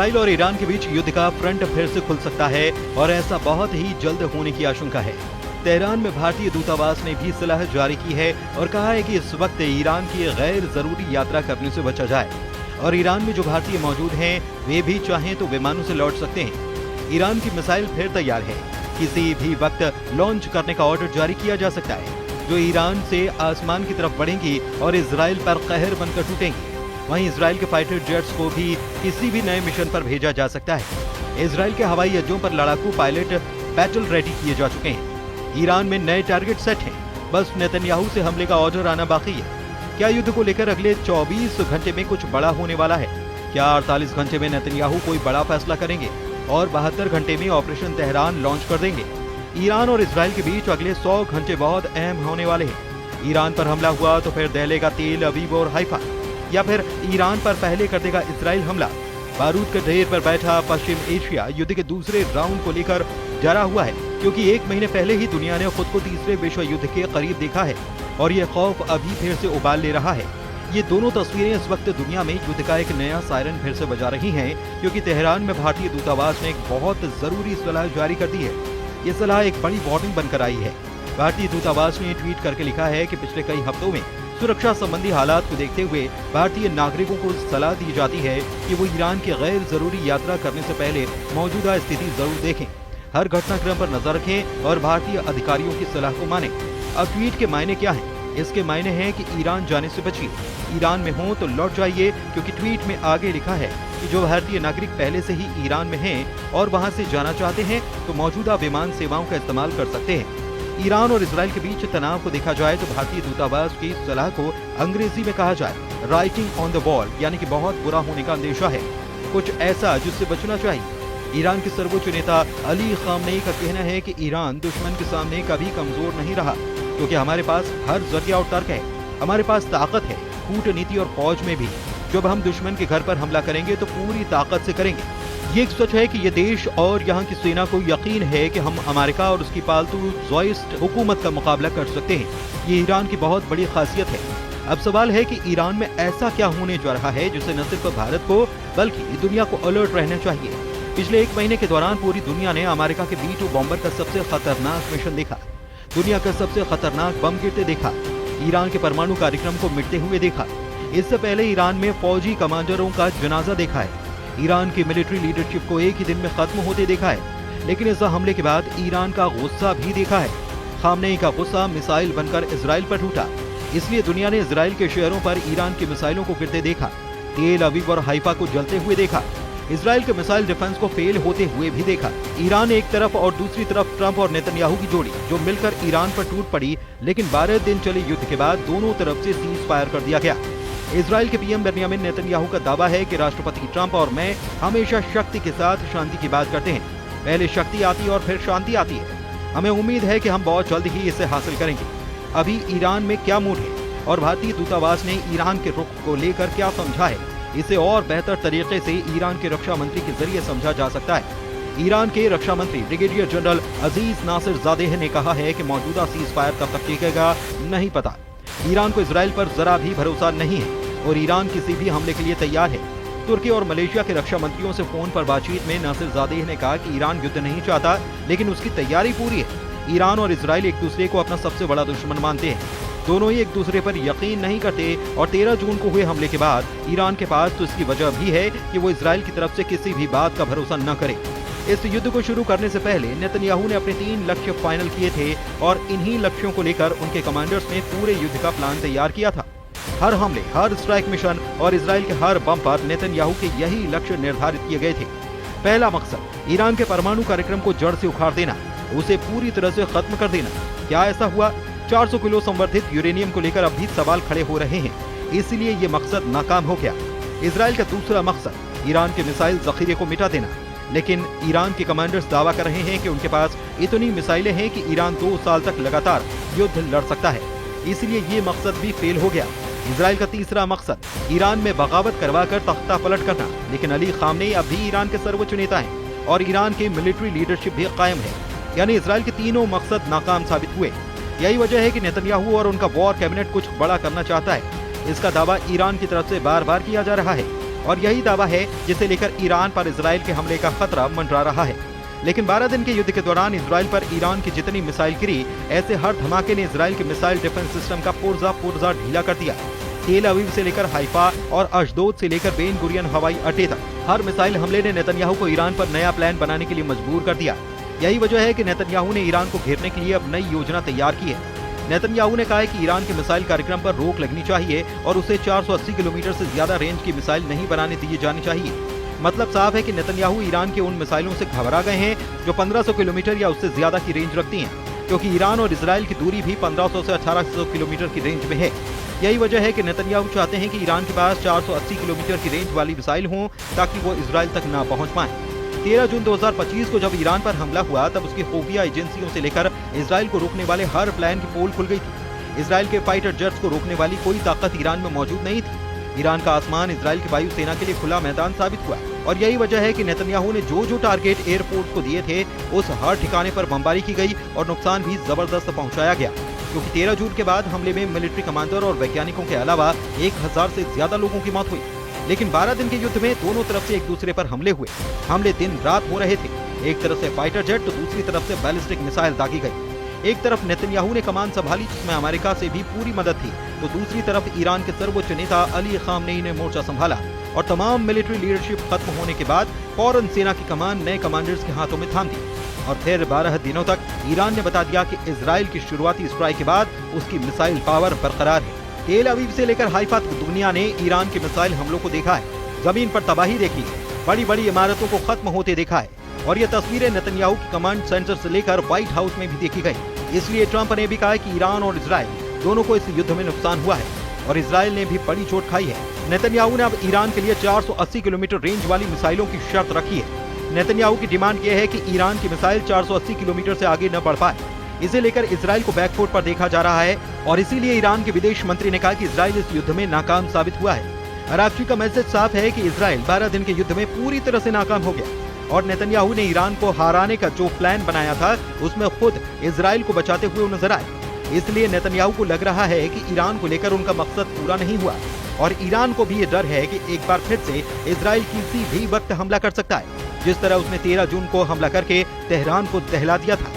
Israel और Iran के बीच युद्ध का फ्रंट फिर से खुल सकता है और ऐसा बहुत ही जल्द होने की आशंका है। तेहरान में भारतीय दूतावास ने भी सलाह जारी की है और कहा है कि इस वक्त ईरान की गैर जरूरी यात्रा करने से बचा जाए और ईरान में जो भारतीय मौजूद हैं वे भी चाहें तो विमानों से लौट सकते हैं। ईरान की मिसाइल फिर तैयार है, किसी भी वक्त लॉन्च करने का ऑर्डर जारी किया जा सकता है, जो ईरान से आसमान की तरफ बढ़ेंगी और इजराइल पर कहर बनकर टूटेंगी। वहीं इजराइल के फाइटर जेट्स को भी किसी भी नए मिशन पर भेजा जा सकता है। इजराइल के हवाई अड्डों पर लड़ाकू पायलट बैटल रेडी किए जा चुके हैं। ईरान में नए टारगेट सेट हैं, बस नेतन्याहू से हमले का ऑर्डर आना बाकी है। क्या युद्ध को लेकर अगले 24 घंटे में कुछ बड़ा होने वाला है? क्या 48 घंटे में नेतन्याहू कोई बड़ा फैसला करेंगे और 72 घंटे में ऑपरेशन तेहरान लॉन्च कर देंगे? ईरान और इजराइल के बीच अगले 100 घंटे बहुत अहम होने वाले हैं। ईरान पर हमला हुआ तो फिर दहलेगा तेल अवीव और हाइफा, या फिर ईरान पर पहले कर देगा इजराइल हमला। बारूद के ढेर पर बैठा पश्चिम एशिया युद्ध के दूसरे राउंड को लेकर डरा हुआ है, क्योंकि 1 महीने पहले ही दुनिया ने खुद को तीसरे विश्व युद्ध के करीब देखा है और ये खौफ अभी फिर से उबाल ले रहा है। ये दोनों तस्वीरें इस वक्त दुनिया में युद्ध का एक नया सायरन फिर से बजा रही हैं, क्योंकि तेहरान में भारतीय दूतावास ने एक बहुत जरूरी सलाह जारी कर दी है। ये सलाह एक बड़ी वार्निंग बनकर आई है। भारतीय दूतावास ने ट्वीट करके लिखा है कि पिछले कई हफ्तों में सुरक्षा संबंधी हालात को देखते हुए भारतीय नागरिकों को सलाह दी जाती है कि वो ईरान की गैर जरूरी यात्रा करने से पहले मौजूदा स्थिति जरूर देखें, हर घटनाक्रम पर नजर रखें और भारतीय अधिकारियों की सलाह को मानें। अब ट्वीट के मायने क्या हैं? इसके मायने हैं कि ईरान जाने से बचिए, ईरान में हो तो लौट जाइए, क्योंकि ट्वीट में आगे लिखा है कि जो भारतीय नागरिक पहले से ही ईरान में हैं और वहां से जाना चाहते हैं तो मौजूदा विमान सेवाओं का इस्तेमाल कर सकते हैं। ईरान और इजराइल के बीच तनाव को देखा जाए तो भारतीय दूतावास की सलाह को अंग्रेजी में कहा जाए राइटिंग ऑन द वॉल, यानी कि बहुत बुरा होने का अंदेशा है, कुछ ऐसा जिससे बचना चाहिए। ईरान के सर्वोच्च नेता अली खामनेई का कहना है कि ईरान दुश्मन के सामने कभी कमजोर नहीं रहा, क्योंकि हमारे पास हर जरिया और तर्क है, हमारे पास ताकत है, कूटनीति और फौज में भी। जब हम दुश्मन के घर पर हमला करेंगे तो पूरी ताकत से करेंगे। ये एक सच है कि ये देश और यहाँ की सेना को यकीन है कि हम अमेरिका और उसकी पालतू ज़ोइस्ट हुकूमत का मुकाबला कर सकते हैं। ये ईरान की बहुत बड़ी खासियत है। अब सवाल है कि ईरान में ऐसा क्या होने जा रहा है जिससे न सिर्फ भारत को बल्कि दुनिया को अलर्ट रहना चाहिए। पिछले 1 महीने के दौरान पूरी दुनिया ने अमेरिका के B-2 बॉम्बर का सबसे खतरनाक मिशन देखा, दुनिया का सबसे खतरनाक बम गिरते देखा, ईरान के परमाणु कार्यक्रम को मिटते हुए देखा। इससे पहले ईरान में फौजी कमांडरों का जनाजा देखा है, ईरान की मिलिट्री लीडरशिप को एक ही दिन में खत्म होते देखा है। लेकिन इस हमले के बाद ईरान का गुस्सा भी देखा है। खामनेई का गुस्सा मिसाइल बनकर इजराइल पर टूटा, इसलिए दुनिया ने इजराइल के शहरों पर ईरान की मिसाइलों को गिरते देखा, तेल अवीव और हाइफा को जलते हुए देखा, इजराइल के मिसाइल डिफेंस को फेल होते हुए भी देखा। ईरान एक तरफ और दूसरी तरफ ट्रंप और नेतन्याहू की जोड़ी जो मिलकर ईरान पर टूट पड़ी, लेकिन 12 दिन चले युद्ध के बाद दोनों तरफ से सीज फायर कर दिया गया। इजराइल के पीएम बेंयामिन नेतन्याहू का दावा है कि राष्ट्रपति ट्रंप और मैं हमेशा शक्ति के साथ शांति की बात करते हैं, पहले शक्ति आती है और फिर शांति आती है। हमें उम्मीद है कि हम बहुत जल्द ही इसे हासिल करेंगे। अभी ईरान में क्या मूड है और भारतीय दूतावास ने ईरान के रुख को लेकर क्या समझा है, इसे और बेहतर तरीके से ईरान के रक्षा मंत्री के जरिए समझा जा सकता है। ईरान के रक्षा मंत्री ब्रिगेडियर जनरल अजीज नासिर जादेह ने कहा है कि मौजूदा सीज फायर कब तक टिकेगा नहीं पता। ईरान को इजराइल पर जरा भी भरोसा नहीं है और ईरान किसी भी हमले के लिए तैयार है। तुर्की और मलेशिया के रक्षा मंत्रियों से फोन पर बातचीत में नासिर जादेह ने कहा कि ईरान युद्ध नहीं चाहता, लेकिन उसकी तैयारी पूरी है। ईरान और इजराइल एक दूसरे को अपना सबसे बड़ा दुश्मन मानते हैं, दोनों ही एक दूसरे पर यकीन नहीं करते और 13 जून को हुए हमले के बाद ईरान के पास तो इसकी वजह भी है कि वो इजराइल की तरफ से किसी भी बात का भरोसा न करे। इस युद्ध को शुरू करने से पहले नेतन्याहू ने अपने 3 लक्ष्य फाइनल किए थे और इन्हीं लक्ष्यों को लेकर उनके कमांडर्स ने पूरे युद्ध का प्लान तैयार किया था। हर हमले, हर स्ट्राइक मिशन और इजराइल के हर बम पर नेतन्याहू के यही लक्ष्य निर्धारित किए गए थे। पहला मकसद ईरान के परमाणु कार्यक्रम को जड़ से उखाड़ देना, उसे पूरी तरह से खत्म कर देना। क्या ऐसा हुआ? 400 किलो संवर्धित यूरेनियम को लेकर अब भी सवाल खड़े हो रहे हैं, इसलिए ये मकसद नाकाम हो गया। इजराइल का दूसरा मकसद ईरान के मिसाइल जखीरे को मिटा देना, लेकिन ईरान के कमांडर्स दावा कर रहे हैं कि उनके पास इतनी मिसाइलें हैं कि ईरान 2 साल तक लगातार युद्ध लड़ सकता है, इसलिए ये मकसद भी फेल हो गया। इजराइल का तीसरा मकसद ईरान में बगावत करवाकर तख्ता पलट करना, लेकिन अली खामनेई अब भी ईरान के सर्वोच्च नेता हैं और ईरान की मिलिट्री लीडरशिप भी कायम है, यानी इजराइल के तीनों मकसद नाकाम साबित हुए। यही वजह है कि नेतन्याहू और उनका वॉर कैबिनेट कुछ बड़ा करना चाहता है। इसका दावा ईरान की तरफ से बार बार किया जा रहा है। और यही दावा है जिसे लेकर ईरान पर इजराइल के हमले का खतरा मंडरा रहा है। लेकिन 12 दिन के युद्ध के दौरान इजराइल पर ईरान की जितनी मिसाइल गिरी, ऐसे हर धमाके ने इजराइल के मिसाइल डिफेंस सिस्टम का पुर्जा ढीला कर दिया। तेल अवीव से लेकर हाइफा और अशदोद से लेकर बेन गुरियन हवाई अड्डे तक हर मिसाइल हमले ने नेतन्याहू को ईरान पर नया प्लान बनाने के लिए मजबूर कर दिया। यही वजह है कि नेतन्याहू ने ईरान को घेरने के लिए अब नई योजना तैयार की है। नेतन्याहू ने कहा है कि ईरान के मिसाइल कार्यक्रम पर रोक लगनी चाहिए और उसे 480 किलोमीटर से ज्यादा रेंज की मिसाइल नहीं बनाने दी जानी चाहिए। मतलब साफ है कि नेतन्याहू ईरान के उन मिसाइलों से घबरा गए हैं जो 1500 किलोमीटर या उससे ज्यादा की रेंज रखती हैं, क्योंकि ईरान और इजराइल की दूरी भी 1500 से 1800 किलोमीटर की रेंज में है। यही वजह है कि नेतन्याहू चाहते हैं कि ईरान के पास 480 किलोमीटर की रेंज वाली मिसाइल हों ताकि वो इजराइल तक ना पहुंच पाए। 13 जून 2025 को जब ईरान पर हमला हुआ तब उसकी खुफिया एजेंसियों से लेकर इजराइल को रोकने वाले हर प्लान की पोल खुल गई थी। इजराइल के फाइटर जेट्स को रोकने वाली कोई ताकत ईरान में मौजूद नहीं थी। ईरान का आसमान इजराइल की वायुसेना के लिए खुला मैदान साबित हुआ और यही वजह है कि नेतन्याहू ने जो टारगेट एयरपोर्ट को दिए थे उस हर ठिकाने पर बमबारी की गई और नुकसान भी जबरदस्त पहुंचाया गया, क्योंकि 13 जून के बाद हमले में मिलिट्री कमांडर और वैज्ञानिकों के अलावा 1000 से ज्यादा लोगों की मौत हुई। लेकिन 12 दिन के युद्ध में दोनों तरफ से एक दूसरे पर हमले हुए। हमले दिन रात हो रहे थे। एक तरफ से फाइटर जेट तो दूसरी तरफ से बैलिस्टिक मिसाइल दागी गई। एक तरफ नेतन्याहू ने कमान संभाली जिसमें अमेरिका से भी पूरी मदद थी, तो दूसरी तरफ ईरान के सर्वोच्च नेता अली खामनेई ने मोर्चा संभाला और तमाम मिलिट्री लीडरशिप खत्म होने के बाद फौरन सेना की कमान नए कमांडर्स के हाथों में थाम दी। और फिर 12 दिनों तक ईरान ने बता दिया कि इजराइल की शुरुआती स्ट्राइक के बाद उसकी मिसाइल पावर बरकरार है। तेल अवीव से लेकर हाइफा तक दुनिया ने ईरान के मिसाइल हमलों को देखा है, जमीन पर तबाही देखी है, बड़ी बड़ी इमारतों को खत्म होते देखा है और ये तस्वीरें नेतन्याहू की कमांड सेंटर से लेकर व्हाइट हाउस में भी देखी गई। इसलिए ट्रंप ने भी कहा कि ईरान और इजराइल दोनों को इस युद्ध में नुकसान हुआ है और इजराइल ने भी बड़ी चोट खाई है। नेतन्याहू ने अब ईरान के लिए 480 किलोमीटर रेंज वाली मिसाइलों की शर्त रखी है। नेतन्याहू की डिमांड यह है कि ईरान की मिसाइल 480 किलोमीटर से आगे न बढ़ पाए। इसे लेकर इजराइल को बैकफुट पर देखा जा रहा है और इसीलिए ईरान के विदेश मंत्री ने कहा कि इजराइल इस युद्ध में नाकाम साबित हुआ है। अरागची का मैसेज साफ है कि इजराइल 12 दिन के युद्ध में पूरी तरह से नाकाम हो गया और नेतन्याहू ने ईरान को हराने का जो प्लान बनाया था उसमें खुद इजराइल को बचाते हुए नजर आए। इसलिए नेतन्याहू को लग रहा है कि ईरान को लेकर उनका मकसद पूरा नहीं हुआ और ईरान को भी ये डर है कि एक बार फिर से इजराइल किसी भी वक्त हमला कर सकता है, जिस तरह उसने 13 जून को हमला करके तेहरान को दहला दिया था।